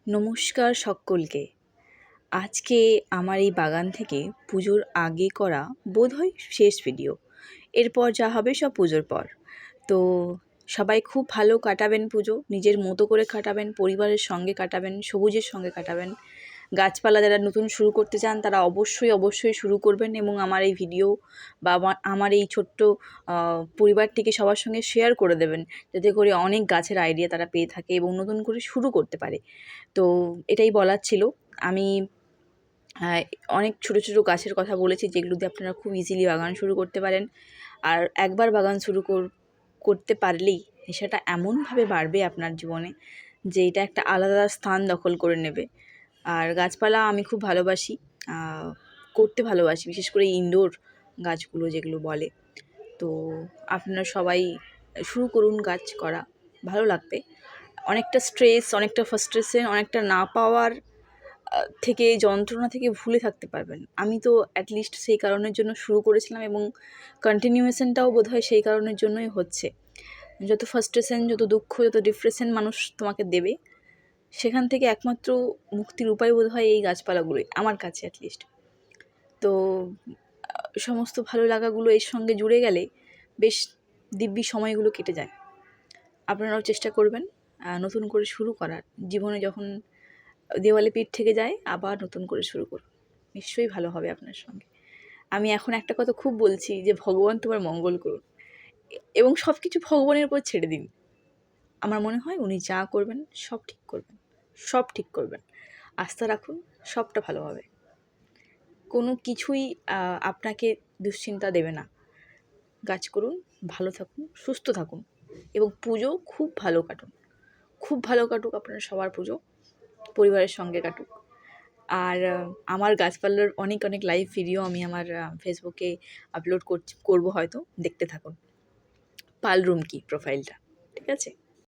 নমস্কার সকলকে। আজকে আমার এই বাগান থেকে পুজোর আগে করা বোধহয় শেষ ভিডিও। এরপর যা হবে সব পুজোর পর। তো সবাই খুব ভালো কাটাবেন পুজো, নিজের মতো করে কাটাবেন, পরিবারের সঙ্গে কাটাবেন, সবুজের সঙ্গে কাটাবেন। গাছপালা যারা নতুন শুরু করতে চান তারা অবশ্যই শুরু করবেন এবং আমার এই ভিডিও বা আমার এই ছোট্ট পরিবারটিকে সবার সঙ্গে শেয়ার করে দেবেন, যাতে করে অনেক গাছের আইডিয়া তারা পেয়ে থাকে এবং নতুন করে শুরু করতে পারে। তো এটাই বলার ছিল। আমি অনেক ছোটো ছোটো গাছের কথা বলেছি, যেগুলো দিয়ে আপনারা খুব ইজিলি বাগান শুরু করতে পারেন। আর একবার বাগান শুরু করতে পারলেই সেটা এমনভাবে বাড়বে আপনার জীবনে যে এটা একটা আলাদা স্থান দখল করে নেবে। আর গাছপালা আমি খুব ভালোবাসি, করতে ভালোবাসি, বিশেষ করে ইনডোর গাছগুলো যেগুলো বলে। তো আপনারা সবাই শুরু করুন গাছ করা, ভালো লাগবে। অনেকটা স্ট্রেস, অনেকটা ফ্রাস্ট্রেশন, অনেকটা না পাওয়ার থেকে, যন্ত্রণা থেকে ভুলে থাকতে পারবেন। আমি তো অ্যাটলিস্ট সেই কারণের জন্য শুরু করেছিলাম এবং কন্টিনিউয়েশনটাও বোধহয় সেই কারণের জন্যই হচ্ছে। যত ফ্রাস্ট্রেশন, যত দুঃখ, যত ডিপ্রেশন মানুষ তোমাকে দেবে, সেখান থেকে একমাত্র মুক্তির উপায় বোধহয় এই গাছপালাগুলোই, আমার কাছে অ্যাটলিস্ট। তো সমস্ত ভালো লাগাগুলো এর সঙ্গে জুড়ে গেলে বেশ দিব্যি সময়গুলো কেটে যায়। আপনারাও চেষ্টা করবেন নতুন করে শুরু করার। জীবনে যখন দেওয়ালে পিঠ থেকে যায়, আবার নতুন করে শুরু করুন, নিশ্চয়ই ভালো হবে আপনার সঙ্গে। আমি এখন একটা কথা খুব বলছি যে ভগবান তোমার মঙ্গল করুন এবং সব কিছু ভগবানের উপর ছেড়ে দিন। আমার মনে হয় উনি যা করবেন সব ঠিক করবেন, সব ঠিক করবেন। আস্থা রাখুন, সবটা ভালো হবে। কোনো কিছুই আপনাকে দুশ্চিন্তা দেবে না। গাছ করুন, ভালো থাকুন, সুস্থ থাকুন এবং পুজো খুব ভালো কাটুন। খুব ভালো কাটুক আপনার সবার পুজো, পরিবারের সঙ্গে কাটুক। আর আমার গাছপালার অনেক লাইভ ভিডিও আমি আমার ফেসবুকে আপলোড করবো, হয়তো দেখতে থাকুন। পাল রুমকি প্রোফাইলটা, ঠিক আছে?